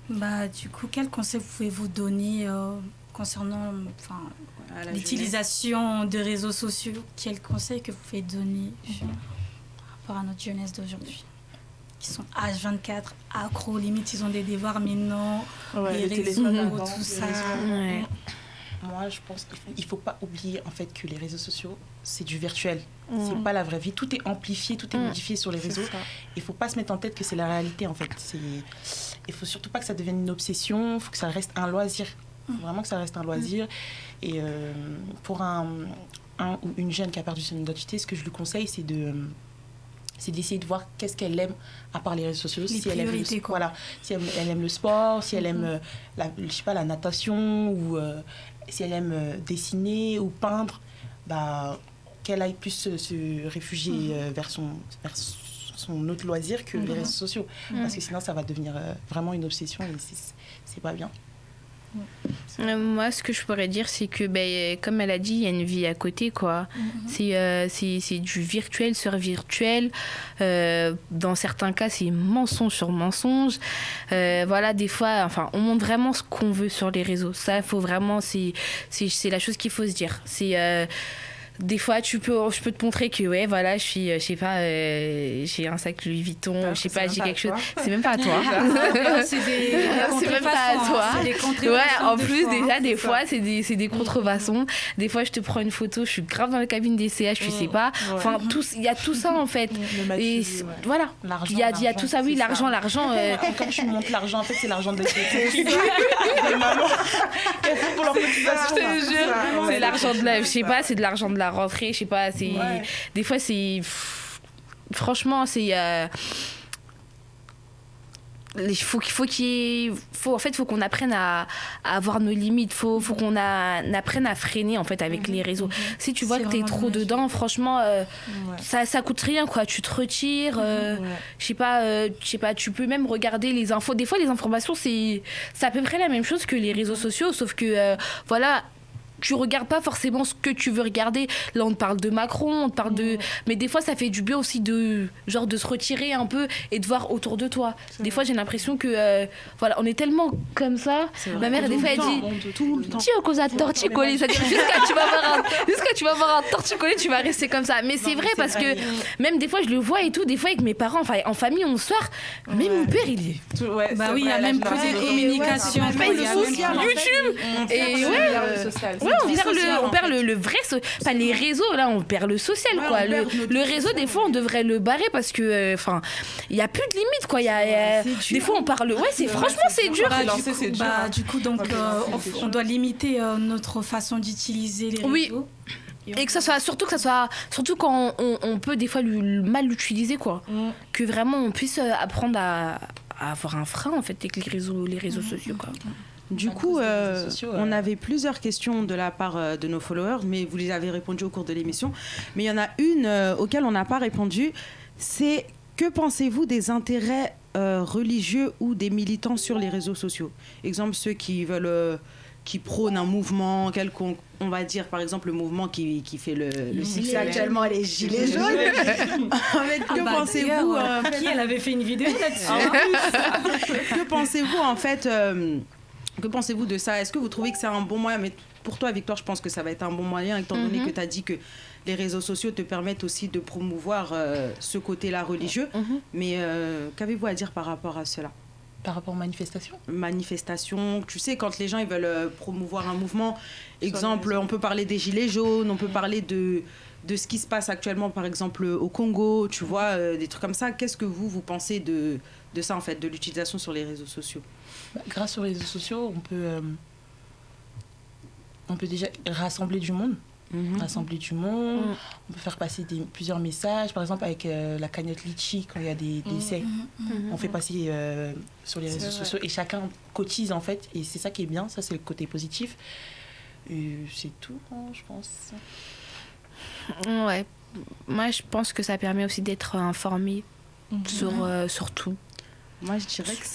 Bah, du coup, quel conseil pouvez-vous donner concernant l'utilisation de réseaux sociaux? Quel conseil que vous pouvez donner par rapport à notre jeunesse d'aujourd'hui, qui sont H24, accros, limite ils ont des devoirs, mais non, les réseaux, tout ça. Moi, je pense qu'il ne faut pas oublier en fait que les réseaux sociaux, c'est du virtuel. C'est pas la vraie vie. Tout est amplifié, tout est modifié sur les réseaux. Il ne faut pas se mettre en tête que c'est la réalité en fait. Il ne faut surtout pas que ça devienne une obsession. Il faut que ça reste un loisir. Il faut vraiment que ça reste un loisir. Et pour un ou une jeune qui a perdu son identité, ce que je lui conseille, c'est d'essayer de voir qu'est-ce qu'elle aime à part les réseaux sociaux. Si elle aime si elle aime le sport, si elle aime la natation, ou si elle aime dessiner ou peindre, qu'elle aille plus se réfugier vers son autre loisir que les réseaux sociaux. Parce que sinon, ça va devenir vraiment une obsession et c'est pas bien. Moi, ce que je pourrais dire, c'est que, comme elle a dit, il y a une vie à côté, quoi. C'est du virtuel sur virtuel. Dans certains cas, c'est mensonge sur mensonge. Voilà, des fois, on montre vraiment ce qu'on veut sur les réseaux. Ça, faut vraiment, c'est la chose qu'il faut se dire. Des fois, je peux te montrer que, ouais, voilà, je suis, je sais pas, j'ai un sac Louis Vuitton, je sais pas, j'ai quelque chose. C'est même pas à toi. C'est même pas à toi. Ouais, en plus, déjà, des fois, c'est des contrefaçons. Des fois, je te prends une photo, je suis grave dans la cabine des CH, tu sais pas. Enfin, il y a tout ça, en fait. Et voilà. Il y a tout ça, oui, l'argent. Quand tu montres l'argent, en fait, c'est l'argent de des mamans. Qu'elles font pour leur cotisation. Je te jure. C'est l'argent de la, je sais pas, c'est de l'argent de la rentrée, je sais pas, des fois c'est franchement c'est faut qu'on apprenne à avoir nos limites, faut qu'on apprenne à freiner en fait avec les réseaux. Si tu vois que t'es trop dedans, franchement ça coûte rien, quoi. Tu te retires, je sais pas, tu peux même regarder les infos. Des fois les informations c'est à peu près la même chose que les réseaux sociaux, sauf que voilà, tu regardes pas forcément ce que tu veux regarder. Là, on te parle de Macron, on te parle de... Mais des fois, ça fait du bien aussi de se retirer un peu et de voir autour de toi. Des fois, j'ai l'impression que... voilà, on est tellement comme ça. Ma mère, des fois, elle dit... Tout le temps. Tiens, cause à torticolis. C'est-à-dire, jusqu'à tu vas voir un torticolis, tu vas rester comme ça. Mais c'est vrai parce que même des fois, je le vois et tout. Des fois, avec mes parents, en famille, on sort. Même mon père, il est... Oui, il y a même plus de communication. YouTube. Et ouais, on perd le vrai... Pas les réseaux, là, on perd le social, quoi. Le réseau, des fois, on devrait le barrer parce que... il n'y a plus de limite, quoi. Des fois, on parle... Ouais, franchement, c'est dur. Du coup, donc, on doit limiter notre façon d'utiliser les réseaux. Oui. Et que ça soit surtout quand on peut des fois mal l'utiliser, quoi. Que vraiment on puisse apprendre à avoir un frein en fait avec les réseaux sociaux, quoi. Du coup, on avait plusieurs questions de la part de nos followers, mais vous les avez répondu au cours de l'émission. Mais il y en a une auquel on n'a pas répondu. C'est: que pensez-vous des intérêts religieux ou des militants sur les réseaux sociaux? Exemple, ceux qui prônent un mouvement quelconque. On va dire, par exemple, le mouvement qui fait le succès actuellement, les Gilets jaunes. Que pensez-vous Qui elle avait fait une vidéo là-dessus. Que pensez-vous, en fait... Que pensez-vous de ça? Est-ce que vous trouvez que c'est un bon moyen? Mais pour toi, Victoire, je pense que ça va être un bon moyen, étant donné que tu as dit que les réseaux sociaux te permettent aussi de promouvoir ce côté-là religieux. Mais qu'avez-vous à dire par rapport à cela? Par rapport aux manifestations? Manifestations, tu sais, quand les gens ils veulent promouvoir un mouvement, exemple, on peut parler des Gilets jaunes, on peut parler de ce qui se passe actuellement, par exemple, au Congo, tu vois, des trucs comme ça. Qu'est-ce que vous pensez de ça, en fait, de l'utilisation sur les réseaux sociaux? Grâce aux réseaux sociaux, on peut déjà rassembler du monde. On peut faire passer plusieurs messages. Par exemple, avec la cagnotte Litchi, quand il y a des décès, on fait passer sur les réseaux sociaux et chacun cotise, en fait. Et c'est ça qui est bien, ça, c'est le côté positif. Et c'est tout, hein, je pense. Ouais. Moi, je pense que ça permet aussi d'être informé sur tout. Moi, je dirais que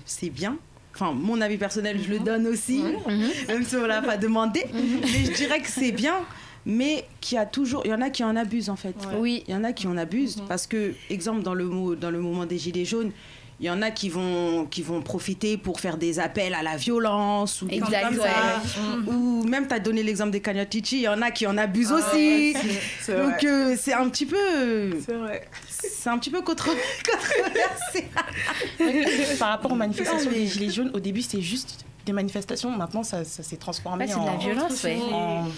c'est bien. Enfin, mon avis personnel, je le donne aussi, même si on ne l'a pas demandé. Mais je dirais que c'est bien, mais il y en a qui en abusent, en fait. Oui. Il y en a qui en abusent. Parce que, exemple, dans le moment des Gilets jaunes, il y en a qui vont profiter pour faire des appels à la violence ou comme ça. Ou même, tu as donné l'exemple des Kanyatichi, il y en a qui en abusent aussi. C'est donc, c'est un petit peu... C'est vrai. C'est un petit peu controversé. Par rapport aux manifestations des Gilets jaunes, au début, c'était juste des manifestations. Maintenant, ça s'est transformé en... C'est de la violence,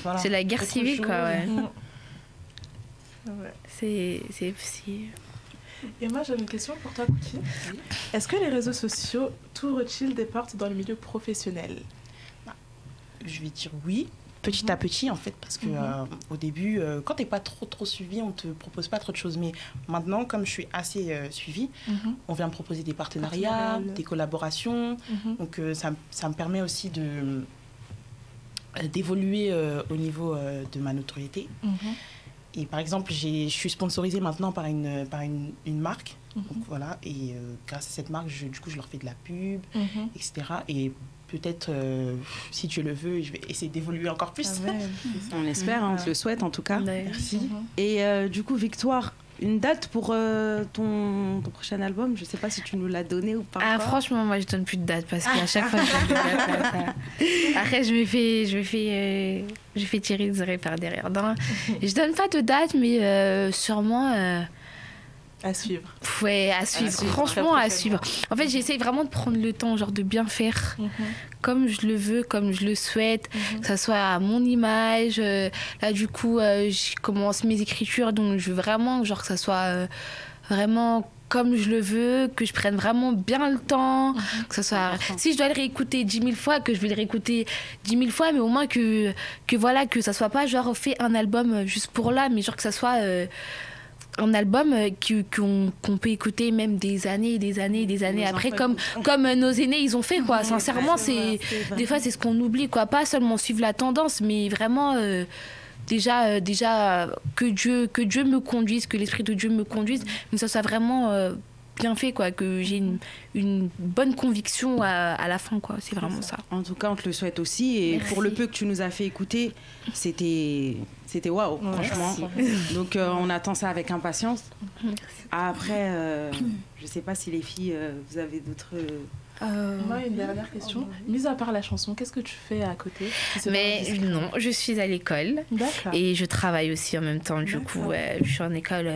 voilà, c'est la guerre civile, quoi, C'est Et moi, j'avais une question pour toi, Cookie. Oui. Est-ce que les réseaux sociaux t'ouvrent-ils des portes dans le milieu professionnel? Je vais dire oui, petit à petit, en fait, parce que au début, quand tu n'es pas trop suivi, on ne te propose pas trop de choses. Mais maintenant, comme je suis assez suivie, on vient me proposer des partenariats, des collaborations. Donc, ça me permet aussi d'évoluer au niveau de ma notoriété. Et par exemple, je suis sponsorisée maintenant par une marque. Donc, voilà, et grâce à cette marque, du coup, je leur fais de la pub, etc. Et peut-être, si Dieu le veut, je vais essayer d'évoluer encore plus. On l'espère, on te le souhaite en tout cas. Merci. Et du coup, Victoire, une date pour ton prochain album? Je ne sais pas si tu nous l'as donné ou pas. Ah, franchement, moi, je donne plus de date parce qu'à chaque fois, je donne des dates. Après, je me fais tirer les oreilles par derrière. Non, je donne pas de date, mais sûrement... À suivre. Ouais, à suivre. Franchement, à suivre. En fait, j'essaie vraiment de prendre le temps, genre de bien faire comme je le veux, comme je le souhaite, que ça soit à mon image. Là, du coup, je commence mes écritures, donc je veux vraiment genre, que ça soit vraiment comme je le veux, que je prenne vraiment bien le temps, que ça soit... Si je dois le réécouter 10 000 fois, que je vais le réécouter 10 000 fois, mais au moins que voilà, que ça soit pas genre fait un album juste pour là, mais genre que ça soit... un album qu'on peut écouter même des années et des années et des années après, comme nos aînés ils ont fait, quoi. Sincèrement, des fois c'est ce qu'on oublie, quoi. Pas seulement suivre la tendance, mais vraiment déjà que Dieu me conduise, que l'Esprit de Dieu me conduise, mais ça soit vraiment bien fait, quoi, que j'ai une bonne conviction à la fin, quoi. C'est vraiment ça. En tout cas, on te le souhaite aussi. Et pour le peu que tu nous as fait écouter, c'était waouh, franchement. Donc, on attend ça avec impatience. Après, je ne sais pas si les filles, vous avez d'autres... Moi, une dernière question. Mis à part la chanson, qu'est-ce que tu fais à côté? Mais non, je suis à l'école. D'accord. Et je travaille aussi en même temps. Du coup, je suis en école...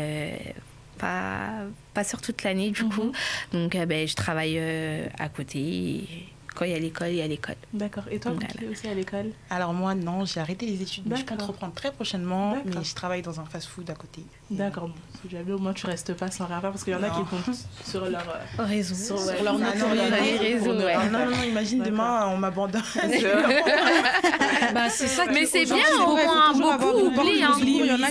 pas sur toute l'année du coup, donc je travaille à côté et quand il y a l'école, il y a l'école. D'accord. Et toi, tu es aussi à l'école? Alors moi, non, j'ai arrêté les études, mais je compte reprendre très prochainement, mais je travaille dans un fast-food à côté. D'accord, bon, c'est déjà bien, au moins tu restes pas sans rien faire, parce qu'il y en a qui comptent sur leur réseau. Sur leur réseau, Non, imagine demain, on m'abandonne. C'est ça. Mais c'est bien, au moins, beaucoup oublient.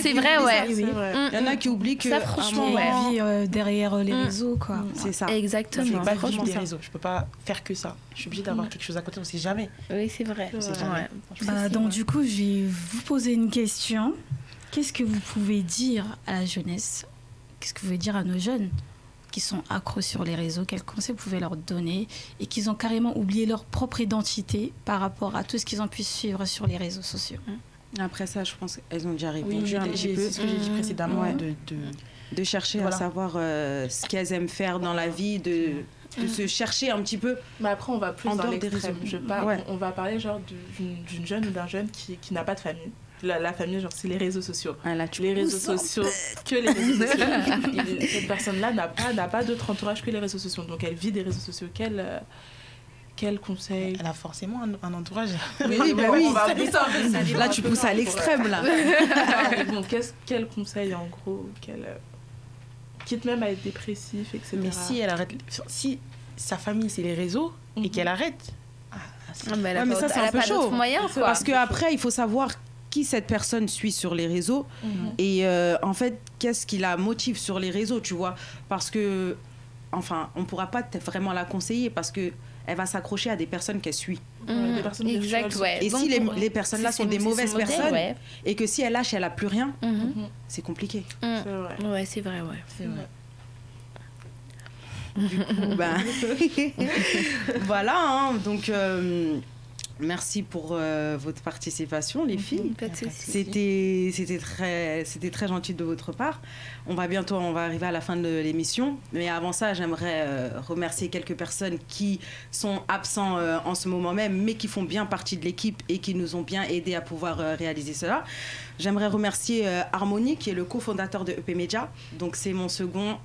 C'est vrai, ouais. Il y en a qui oublient que... Ça, franchement, la vie derrière les réseaux, quoi. C'est ça. Exactement. Je ne peux pas vivre des réseaux, je ne peux pas faire que ça. Je suis obligée d'avoir quelque chose à côté, on ne sait jamais. Oui, c'est vrai. Donc, du coup, je vais vous poser une question. Qu'est-ce que vous pouvez dire à la jeunesse? Qu'est-ce que vous pouvez dire à nos jeunes qui sont accros sur les réseaux? Quels conseils vous pouvez leur donner et qu'ils ont carrément oublié leur propre identité par rapport à tout ce qu'ils ont pu suivre sur les réseaux sociaux? Après ça, je pense qu'elles ont déjà répondu un petit peu. C'est ce que j'ai dit précédemment. De chercher à savoir ce qu'elles aiment faire dans la vie, de se chercher un petit peu. Mais après, on va plus dans l'extrême. On va parler genre d'une jeune ou d'un jeune qui n'a pas de famille. La famille, genre, c'est les réseaux sociaux. Les réseaux sociaux, que les réseaux sociaux. Cette personne-là n'a pas d'autre entourage que les réseaux sociaux. Donc, elle vit des réseaux sociaux. Quel conseil? Elle a forcément un entourage. Oui. Là, tu pousses à l'extrême, là. Bon, quel conseil, en gros, quitte même à être dépressif, etc. Mais si elle arrête... Si sa famille, c'est les réseaux, et qu'elle arrête... mais ça, c'est un peu chaud. Parce qu'après, il faut savoir qui cette personne suit sur les réseaux et en fait, qu'est-ce qui la motive sur les réseaux, tu vois. Parce que, enfin, on ne pourra pas vraiment la conseiller parce que elle va s'accrocher à des personnes qu'elle suit. Des personnes exact, ouais. Et donc, si les personnes-là sont des mauvaises personnes, et que si elle lâche, elle n'a plus rien, c'est compliqué. C'est vrai. Ouais, c'est vrai, ouais. C'est vrai. Du coup, voilà, hein, donc merci pour votre participation, les filles. C'était très gentil de votre part. On va arriver à la fin de l'émission, mais avant ça, j'aimerais remercier quelques personnes qui sont absents en ce moment même, mais qui font bien partie de l'équipe et qui nous ont bien aidés à pouvoir réaliser cela. J'aimerais remercier Harmonie, qui est le cofondateur de EP Media. Donc c'est mon second.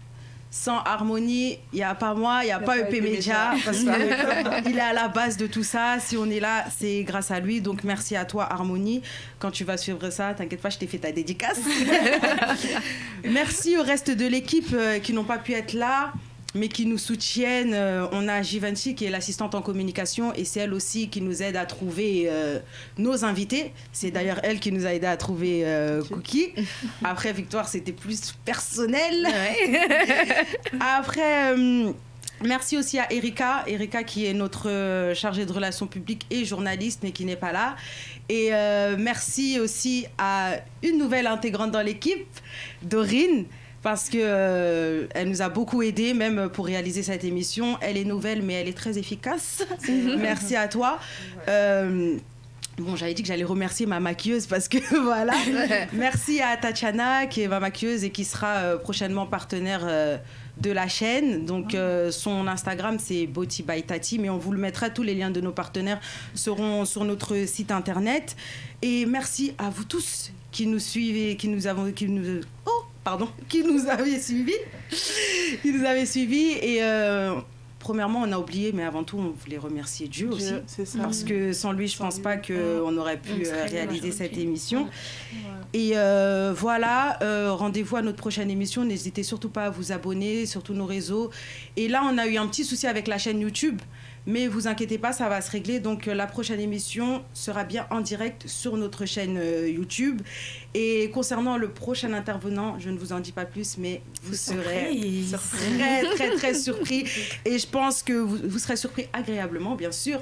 Sans Harmonie, il n'y a pas moi, il n'y a pas EP Media, parce qu'il est à la base de tout ça. Si on est là, c'est grâce à lui. Donc, merci à toi, Harmonie. Quand tu vas suivre ça, t'inquiète pas, je t'ai fait ta dédicace. Merci au reste de l'équipe qui n'ont pas pu être là, mais qui nous soutiennent. On a Givenchy qui est l'assistante en communication et c'est elle aussi qui nous aide à trouver nos invités. C'est d'ailleurs elle qui nous a aidé à trouver Cookie. Après, Victoire, c'était plus personnel. Ouais. Après, merci aussi à Erika. Erika qui est notre chargée de relations publiques et journaliste, mais qui n'est pas là. Et merci aussi à une nouvelle intégrante dans l'équipe, Dorine, parce que elle nous a beaucoup aidé même pour réaliser cette émission. Elle est nouvelle, mais elle est très efficace. Merci à toi. Bon, j'avais dit que j'allais remercier ma maquilleuse parce que voilà. Merci à Tatiana qui est ma maquilleuse et qui sera prochainement partenaire de la chaîne. Donc son Instagram c'est Beauty by Tati, mais on vous le mettra. Tous les liens de nos partenaires seront sur notre site internet. Et merci à vous tous qui nous suivez, qui nous avez suivis. Et premièrement, on a oublié, mais avant tout, on voulait remercier Dieu aussi. C'est ça. Parce que sans lui, je pense pas qu'on aurait pu réaliser cette émission. Ouais. Et voilà, rendez-vous à notre prochaine émission. N'hésitez surtout pas à vous abonner sur tous nos réseaux. Et là, on a eu un petit souci avec la chaîne YouTube. Mais vous inquiétez pas, ça va se régler. Donc la prochaine émission sera bien en direct sur notre chaîne YouTube. Et concernant le prochain intervenant, je ne vous en dis pas plus, mais vous serez très surpris. Et je pense que vous serez surpris agréablement, bien sûr.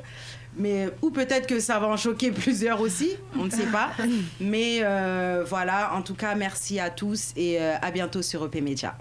Mais, ou peut-être que ça va en choquer plusieurs aussi, on ne sait pas. Mais voilà, en tout cas, merci à tous et à bientôt sur EP Media.